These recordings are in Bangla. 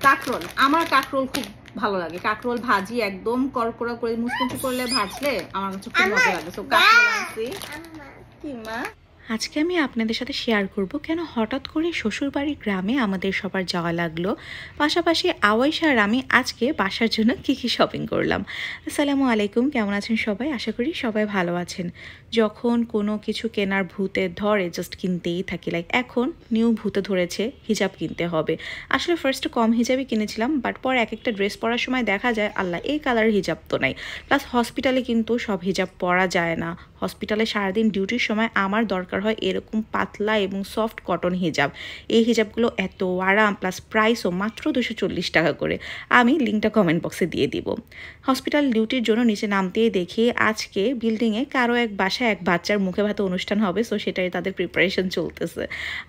কাকরোল, আমার কাকরোল খুব ভালো লাগে। কাকরোল ভাজি একদম করকরা করে মুচমুচে করলে ভাজলে আমার কাছে খুব মজা লাগে। তো কাকরোল আনছি। কি মা? আজকে আমি আপনাদের সাথে শেয়ার করব কেন হঠাৎ করে শ্বশুরবাড়ির গ্রামে আমাদের সবার যাওয়া লাগলো, পাশাপাশি আওয়াইশা আর আমি আজকে বাসার জন্য কী কী শপিং করলাম। আসসালামু আলাইকুম, কেমন আছেন সবাই? আশা করি সবাই ভালো আছেন। যখন কোনো কিছু কেনার ভূতে ধরে জাস্ট কিনতেই থাকি। লাইক এখন নিউ ভূতে ধরেছে হিজাব কিনতে হবে। আসলে ফার্স্টে কম হিজাবই কিনেছিলাম, বাট পর এক একটা ড্রেস পরার সময় দেখা যায় আল্লাহ এই কালারের হিজাব তো নাই। প্লাস হসপিটালে কিন্তু সব হিজাব পরা যায় না। হসপিটালে সারাদিন ডিউটির সময় আমার দরকার হয় এরকম পাতলা এবং সফট কটন হিজাব। এই হিজাবগুলো এত আরাম, প্লাস প্রাইসও মাত্র 240 টাকা করে। আমি লিঙ্কটা কমেন্ট বক্সে দিয়ে দিব। হসপিটাল ডিউটির জন্য নিচে নামতেই দেখি আজকে বিল্ডিংয়ে কারো এক বাসায় এক বাচ্চার মুখে ভাতে অনুষ্ঠান হবে, সো সেটাই তাদের প্রিপারেশন চলতেছে।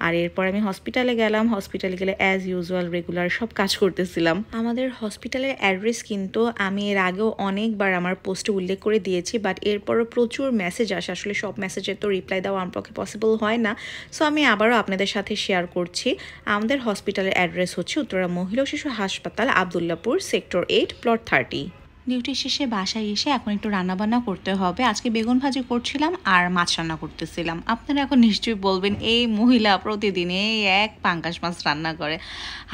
আর এরপর আমি হসপিটালে গেলাম। হসপিটালে গেলে অ্যাজ ইউজুয়াল রেগুলার সব কাজ করতেছিলাম। আমাদের হসপিটালের অ্যাড্রেস কিন্তু আমি এর আগেও অনেকবার আমার পোস্টে উল্লেখ করে দিয়েছি, বাট এরপরও প্রচুর মেসেজ আসে। আসলে সব মেসেজের তো রিপ্লাই দেওয়া আমার পক্ষে পসিবল হয় না, সো আমি আবারও আপনাদের সাথে শেয়ার করছি। আমাদের হসপিটালের অ্যাড্রেস হচ্ছে উত্তরা মহিলা ও শিশু হাসপাতাল, আবদুল্লাপুর, সেক্টর 8, প্লট 30। ডিউটি শেষে বাসায় এসে এখন একটু রান্নাবান্না করতে হবে। আজকে বেগুন ভাজি করছিলাম আর মাছ রান্না করতেছিলাম। আপনারা এখন নিশ্চয়ই বলবেন এই মহিলা প্রতিদিন এই এক পাঙ্গাস মাছ রান্না করে।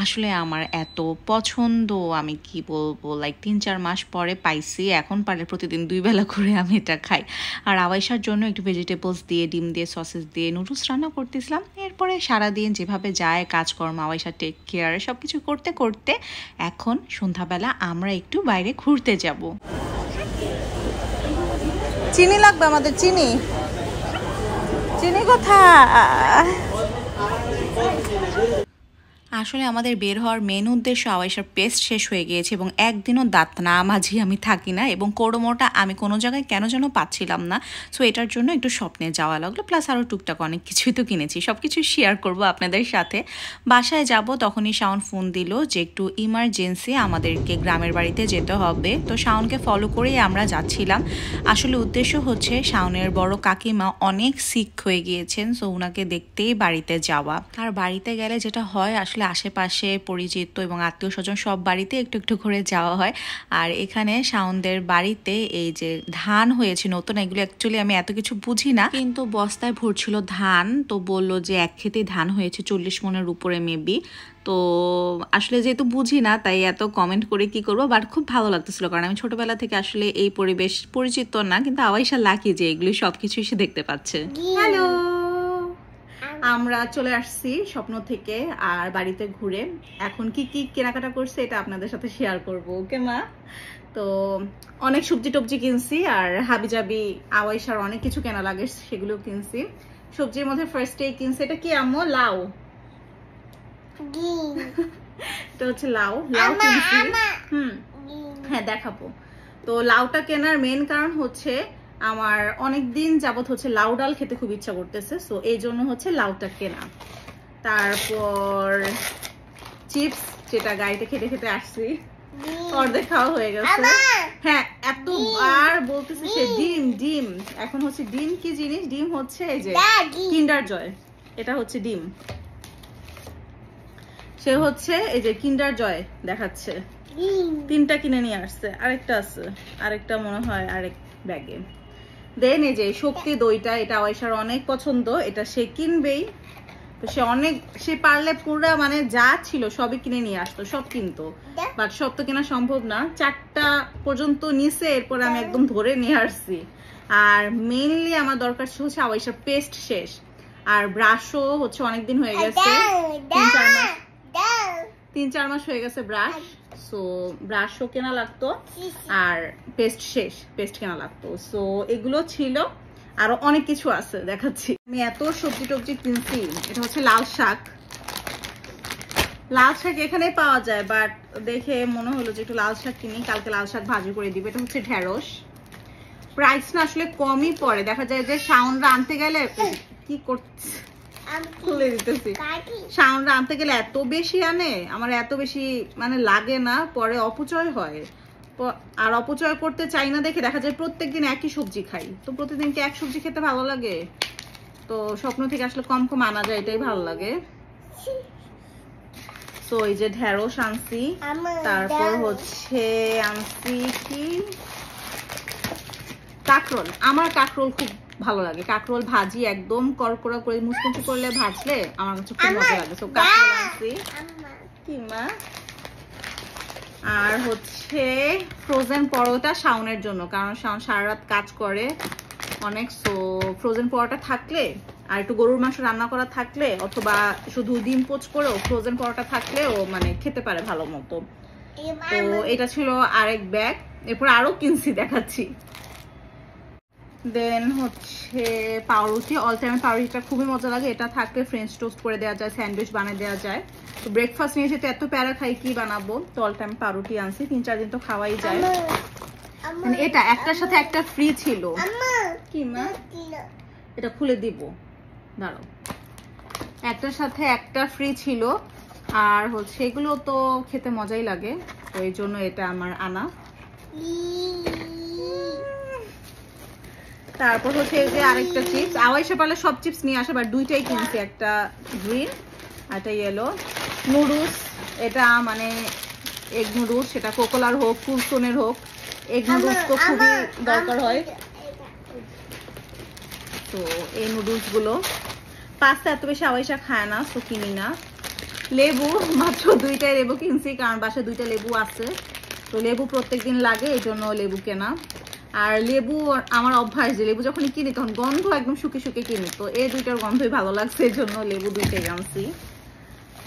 আসলে আমার এত পছন্দ, আমি কি বলবো, লাইক 3-4 মাস পরে পাইছি। এখন পারলে প্রতিদিন 2 বেলা করে আমি এটা খাই। আর আওয়াইশার জন্য একটু ভেজিটেবলস দিয়ে, ডিম দিয়ে, সসেস দিয়ে নুডলস রান্না করতেছিলাম। এরপরে সারাদিন যেভাবে যায় কাজকর্ম, আওয়াইশা টেক কেয়ার সব কিছু করতে করতে এখন সন্ধ্যাবেলা আমরা একটু বাইরে ঘুরতে যাব। চিনি লাগবে আমাদের, চিনি চিনি কোথায়? আসলে আমাদের বের হওয়ার মেন উদ্দেশ্য আওয়াইশার পেস্ট শেষ হয়ে গিয়েছে এবং একদিনও দাঁত না মাঝি আমি থাকি না, এবং কোড়োমোটা আমি কোনো জায়গায় কেন যেন পাচ্ছিলাম না। সো এটার জন্য একটু স্বপ্নে যাওয়া লাগলো, প্লাস আরও টুকটাক অনেক কিছুই তো কিনেছি। সব কিছু শেয়ার করবো আপনাদের সাথে। বাসায় যাব তখনই শাওন ফোন দিল যে একটু ইমার্জেন্সি আমাদেরকে গ্রামের বাড়িতে যেতে হবে। তো শাওনকে ফলো করেই আমরা যাচ্ছিলাম। আসলে উদ্দেশ্য হচ্ছে শাওনের বড় কাকিমা অনেক সিক হয়ে গিয়েছেন, সো ওনাকে দেখতেই বাড়িতে যাওয়া। আর বাড়িতে গেলে যেটা হয়, আসলে আশেপাশে পরিচিত এবং আত্মীয় স্বজন সব বাড়িতে একটু একটু করে যাওয়া হয়। আর এখানে শাওনদের বাড়িতে এই যে ধান হয়েছে নতুন, এগুলো অ্যাকচুয়ালি আমি এত কিছু বুঝি না, কিন্তু বস্তায় ভরছিল ধান। তো বললো যে এক খেতে ধান হয়েছে 40 মনের উপরে মেবি। তো আসলে যেহেতু বুঝি না তাই এত কমেন্ট করে কি করবো, বাট খুব ভালো লাগতেছিল, কারণ আমি ছোটবেলা থেকে আসলে এই পরিবেশ পরিচিত না, কিন্তু আওয়াইশা লাকি যে এগুলি সবকিছু এসে দেখতে পাচ্ছে। হ্যালো, আমরা চলে আসছি স্বপ্ন থেকে আর বাড়িতে ঘুরে। এখন কি কি কেনাকাটা করছে এটা আপনাদের সাথে শেয়ার করবো, ওকে মা? তো অনেক সবজি টবজি কিনছি, আর হাবিজাবি আওয়াইশার অনেক কিছু কেনা লাগে সেগুলো কিনছি। সবজির মধ্যে ফার্স্টেই কিনছি, এটা কি আম্মু? লাউ। এটা হচ্ছে লাউ। লাউ কিনছি। হ্যাঁ দেখাবো। তো লাউটা কেনার মেন কারণ হচ্ছে আমার অনেক দিন যাবত হচ্ছে লাউ ডাল খেতে খুব ইচ্ছা করতেছে, সো এই জন্য হচ্ছে লাউটা কেনা। তারপর চিপস, যেটা গাড়িতে খেতে খেতে আসছি, অর্ধেক খাওয়া হয়ে গেছে। হ্যাঁ এতবার বলতেছি সে ডিম ডিম। এখন হচ্ছে ডিম কি জিনিস? ডিম হচ্ছে এই যে কিন্ডার জয়, এটা হচ্ছে ডিম। সে হচ্ছে এই যে কিন্ডার জয় দেখাচ্ছে, 3টা কিনে নিয়ে আসছে, আরেকটা আছে, আরেকটা মনে হয় আরেক ব্যাগে। দেন এই যে শক্তি দইটা, এটা আওয়াইশার অনেক পছন্দ, এটা সে কিনবেই। তো সে পারলে পুরা মানে যা ছিল সবই কিনে নিয়ে আসতো, সব কিনতো, বাট সব তো কেনা সম্ভব না। 4টা পর্যন্ত নিছে, এরপর আমি একদম ধরে নিয়ে আসছি। আর মেইনলি আমার দরকার হচ্ছে আওয়াইশার পেস্ট শেষ, আর ব্রাশও হচ্ছে অনেকদিন হয়ে গেছে, 3-4 মাস হয়ে গেছে ব্রাশ। সো ব্রাশও কেনা লাগতো, আর পেস্ট শেষ, পেস্ট কেনা লাগতো। সো এগুলো ছিল, আরো অনেক কিছু আছে দেখাচ্ছি। আমি এত সবজি টবজি কিনছি। এটা হচ্ছে লাল শাক। লাল শাক এখানে পাওয়া যায়, বাট দেখে মনে হলো যে একটু লাল শাক কিনি, কালকে লাল শাক ভাজি করে দিবে। এটা হচ্ছে ঢেঁড়স। প্রাইস না আসলে কমই পড়ে, দেখা যায় যে শাওনরা আনতে গেলে কি করছে খুলে দিতেছি, শাওনরা আনতে গেলে এত বেশি আনে, আমার এত বেশি মানে লাগে না, পরে অপচয় হয়। আর অপচয় করতে চাই না দেখে দেখা যায় প্রত্যেকদিন একই সবজি খাই। তো প্রতিদিন কি এক সবজি খেতে ভালো লাগে? তো স্বপ্ন থেকে আসলে কম কম আনা যায়, এটাই ভালো লাগে। তো এই যে ঢেঁড়স আনছি, তারপর হচ্ছে আনছি কি কাঁকরোল। আমার কাঁকরোল খুব ভালো লাগে, কাঁকরোল ভাজি একদম করকরা করে মুচমুচে করলে ভাজলে আমার কাছে খুব মজা লাগে। তো কাঁকরোল আনছি কি মা। আর হচ্ছে ফ্রোজেন পরোটা শাওনের জন্য, কারণ শাওন সারা রাত কাজ করে অনেক। সো ফ্রোজেন পরোটা থাকলে আর একটু গরুর মাংস রান্না করা থাকলে অথবা শুধু ডিম পোচ করেও ফ্রোজেন পরোটা থাকলে ও মানে খেতে পারে ভালো মতো। তো এটা ছিল আরেক ব্যাগ। এরপর আরো কিনছি, দেখাচ্ছি। দেন হচ্ছে পাউরুটি। অল টাইম পাউরুটিটা খুবই মজা লাগে, এটা থাকলে ফ্রেঞ্চ টোস্ট করে দেওয়া যায়, স্যান্ডউইচ বানিয়ে দেওয়া যায়। তো ব্রেকফাস্ট নিয়ে যেতে এত প্যারা খাই কি বানাবো, তো অল টাইম পাউরুটি আনছি, 3-4 দিন তো খাওয়াই যায়। এটা একটার সাথে একটা ফ্রি ছিল কি মা, এটা খুলে দিব দাঁড়াও। একটার সাথে একটা ফ্রি ছিল, আর হচ্ছে এগুলো তো খেতে মজাই লাগে, তো এই জন্য এটা আমার আনা। তারপর হচ্ছে এই যে আরেকটা চিপস, আওয়াইশা পারলে সব চিপস নিয়ে আসে, বাট দুইটাই কিনছি, একটা গ্রিন আর একটা ইয়েলো। নুডলস, এটা মানে এগ নুডলস, সেটা কোকোলার হোক কুলসনের হোক, এগ নুডলস তো খুবই দরকার হয়। তো এই নুডলস গুলো, পাস্তা এত বেশি আওয়াইশা খায় না, তো কিনি না। লেবু, মাত্র 2টাই লেবু কিনছি, কারণ বাসায় 2টা লেবু আছে, তো লেবু প্রত্যেকদিন লাগে, এই জন্য লেবু কেনা। আর লেবু আমার অভ্যাস যে লেবু যখন কিনি তখন গন্ধ একদম শুকে শুকে কিনি, তো এই 2টার গন্ধই ভালো লাগছে, এই জন্য লেবু 2টাই আনছি।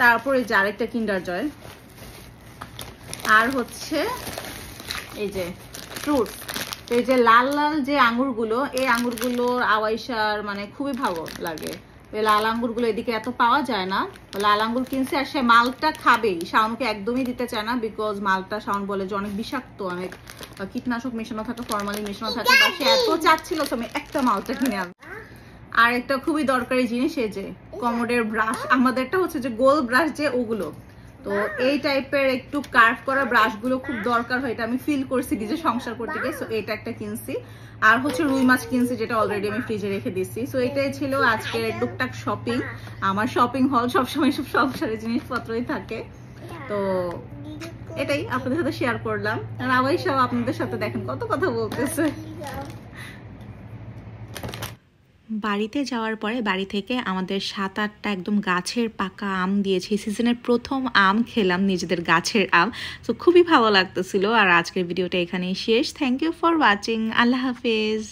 তারপরে যে আরেকটা কিন্ডার জয়। আর হচ্ছে এই যে ফ্রুট, এই যে লাল লাল যে আঙ্গুরগুলো, এই আঙ্গুরগুলো আওয়াইশার মানে খুবই ভালো লাগে। এই লাল আঙ্গুরগুলো এদিকে এত পাওয়া যায় না, লাল আঙ্গুর কিনছে। আর সে মালটা খাবেই, শাওনকে একদমই দিতে চায় না, বিকজ মালটা শাওন বলে যে অনেক বিষাক্ত, অনেক কীটনাশক মেশানো থাকে, ফরমালিন মেশানো থাকে, বা সে এত চাচ্ছিল তো আমি একটা মালটা কিনে আনবো। আর একটা খুবই দরকারি জিনিস, এই যে কমোডের ব্রাশ, আমাদেরটা হচ্ছে যে গোল ব্রাশ যে ওগুলো, তো এই টাইপের একটু কার্ভ করা ব্রাশ গুলো খুব দরকার হয়, এটা আমি ফিল করছি নিজে সংসার করতে গিয়ে। সো এটা একটা কিনছি। আর হচ্ছে রুই মাছ কিনছি, যেটা অলরেডি আমি ফ্রিজে রেখে দিচ্ছি। সো এটাই ছিল আজকের টুকটাক শপিং। আমার শপিং হল সবসময় সব সংসারের জিনিসপত্রই থাকে, তো এটাই আপনাদের সাথে শেয়ার করলাম। আর আবার সব আপনাদের সাথে দেখেন কত কথা বলতেছে। বাড়িতে যাওয়ার পরে বাড়ি থেকে আমাদের 7-8টা একদম গাছের পাকা আম দিয়েছে। সিজনের প্রথম আম খেলাম, নিজেদের গাছের আম, তো খুবই ভালো লাগতেছিল। আর আজকের ভিডিওটা এখানেই শেষ। Thank you for watching. আল্লাহ হাফেজ।